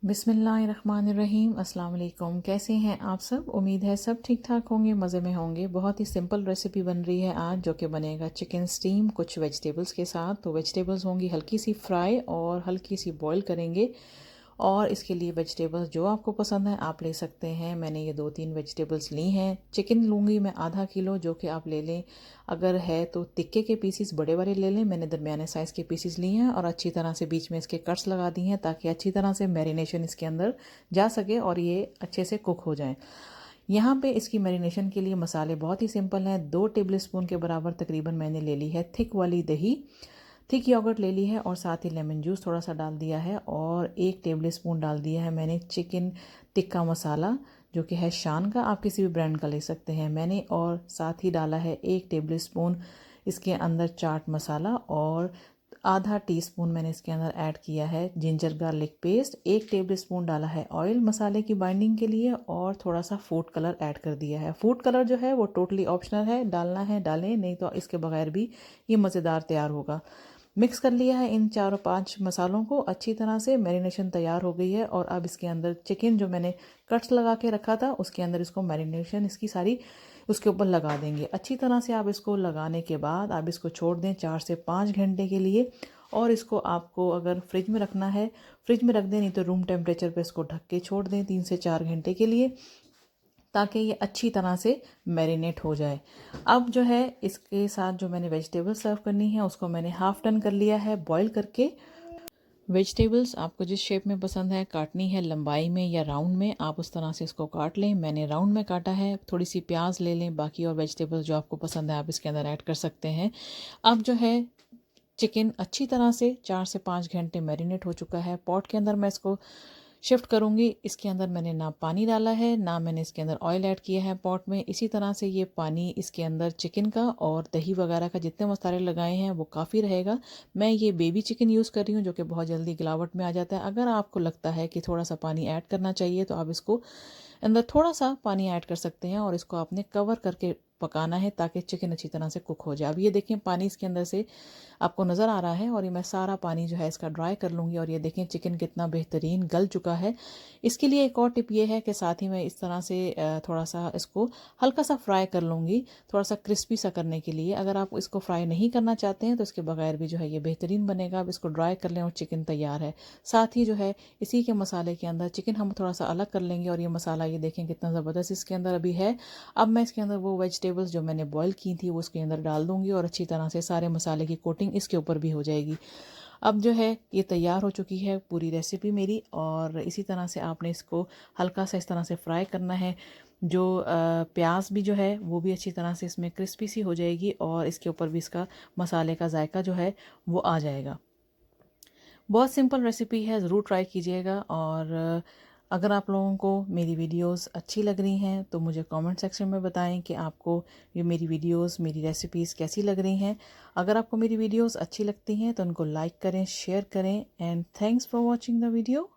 बिस्मिल्लाहिर्रहमानिर्रहीम। अस्सलाम वालेकुम। कैसे हैं आप सब? उम्मीद है सब ठीक ठाक होंगे, मज़े में होंगे। बहुत ही सिंपल रेसिपी बन रही है आज, जो कि बनेगा चिकन स्टीम कुछ वेजिटेबल्स के साथ। तो वेजिटेबल्स होंगी हल्की सी फ्राई और हल्की सी बॉईल करेंगे। और इसके लिए वेजिटेबल्स जो आपको पसंद है आप ले सकते हैं। मैंने ये 2-3 वेजिटेबल्स ली हैं। चिकन लूँगी मैं आधा किलो, जो कि आप ले लें। अगर है तो टिक्के के पीसीस बड़े वाले ले लें। मैंने दरमियाने साइज़ के पीसीस लिए हैं और अच्छी तरह से बीच में इसके कट्स लगा दिए हैं, ताकि अच्छी तरह से मैरिनेशन इसके अंदर जा सके और ये अच्छे से कुक हो जाए। यहाँ पे इसकी मैरिनेशन के लिए मसाले बहुत ही सिंपल हैं। 2 टेबल स्पून के बराबर तकरीबन मैंने ले ली है थिक वाली दही, थिक योगर्ट ले ली है और साथ ही लेमन जूस थोड़ा सा डाल दिया है और 1 टेबल स्पून डाल दिया है मैंने चिकन टिक्का मसाला, जो कि है शान का, आप किसी भी ब्रांड का ले सकते हैं मैंने। और साथ ही डाला है 1 टेबल स्पून इसके अंदर चाट मसाला और आधा टीस्पून मैंने इसके अंदर ऐड किया है ginger garlic paste. 1 table spoon डाला है ऑयल मसाले की बाइंडिंग के लिए और थोड़ा सा फूड कलर ऐड कर दिया है। फूड कलर जो है वो टोटली ऑप्शनल है, डालना है डालें, नहीं तो इसके बगैर भी ये मज़ेदार तैयार होगा। मिक्स कर लिया है इन 4-5 मसालों को, अच्छी तरह से मैरिनेशन तैयार हो गई है। और अब इसके अंदर चिकन जो मैंने कट्स लगा के रखा था उसके अंदर इसको मैरिनेशन इसकी सारी उसके ऊपर लगा देंगे। अच्छी तरह से आप इसको लगाने के बाद आप इसको छोड़ दें 4 से 5 घंटे के लिए। और इसको आपको अगर फ्रिज में रखना है फ्रिज में रख दें, नहीं तो रूम टेम्परेचर पे इसको ढक के छोड़ दें 3 से 4 घंटे के लिए, ताकि ये अच्छी तरह से मैरिनेट हो जाए। अब जो है इसके साथ जो मैंने वेजिटेबल सर्व करनी है उसको मैंने हाफ़ डन कर लिया है बॉईल करके। वेजिटेबल्स आपको जिस शेप में पसंद है काटनी है, लंबाई में या राउंड में, आप उस तरह से इसको काट लें। मैंने राउंड में काटा है। थोड़ी सी प्याज ले लें, बाकी और वेजिटेबल्स जो आपको पसंद है आप इसके अंदर ऐड कर सकते हैं। अब जो है चिकन अच्छी तरह से 4 से 5 घंटे मैरिनेट हो चुका है। पॉट के अंदर मैं इसको शिफ्ट करूँगी। इसके अंदर मैंने ना पानी डाला है ना मैंने इसके अंदर ऑयल ऐड किया है पॉट में। इसी तरह से ये पानी इसके अंदर चिकन का और दही वगैरह का जितने मसाले लगाए हैं वो काफ़ी रहेगा। मैं ये बेबी चिकन यूज़ कर रही हूँ, जो कि बहुत जल्दी गिलावट में आ जाता है। अगर आपको लगता है कि थोड़ा सा पानी ऐड करना चाहिए तो आप इसको अंदर थोड़ा सा पानी ऐड कर सकते हैं और इसको आपने कवर करके पकाना है, ताकि चिकन अच्छी तरह से कुक हो जाए। अब ये देखें पानी इसके अंदर से आपको नज़र आ रहा है और ये मैं सारा पानी जो है इसका ड्राई कर लूँगी। और ये देखें चिकन कितना बेहतरीन गल चुका है। इसके लिए एक और टिप ये है कि साथ ही मैं इस तरह से थोड़ा सा इसको हल्का सा फ्राई कर लूँगी, थोड़ा सा क्रिस्पी सा करने के लिए। अगर आप इसको फ्राई नहीं करना चाहते हैं तो इसके बगैर भी जो है ये बेहतरीन बनेगा। अब इसको ड्राई कर लें और चिकन तैयार है। साथ ही जो है इसी के मसाले के अंदर चिकन हम थोड़ा सा अलग कर लेंगे और ये मसाला ये देखें कितना ज़बरदस्त इसके अंदर अभी है। अब मैं इसके अंदर वो वेजिटेबल्स जो मैंने बॉईल की थी वो उसके अंदर डाल दूँगी और अच्छी तरह से सारे मसाले की कोटिंग इसके ऊपर भी हो जाएगी। अब जो है ये तैयार हो चुकी है पूरी रेसिपी मेरी। और इसी तरह से आपने इसको हल्का सा इस तरह से फ्राई करना है। जो प्याज भी जो है वो भी अच्छी तरह से इसमें क्रिस्पी सी हो जाएगी और इसके ऊपर भी इसका मसाले का जायका जो है वो आ जाएगा। बहुत सिंपल रेसिपी है, ज़रूर ट्राई कीजिएगा। और अगर आप लोगों को मेरी वीडियोस अच्छी लग रही हैं तो मुझे कमेंट सेक्शन में बताएं कि आपको ये मेरी वीडियोस मेरी रेसिपीज़ कैसी लग रही हैं। अगर आपको मेरी वीडियोस अच्छी लगती हैं तो उनको लाइक करें, शेयर करें। And thanks for watching the video.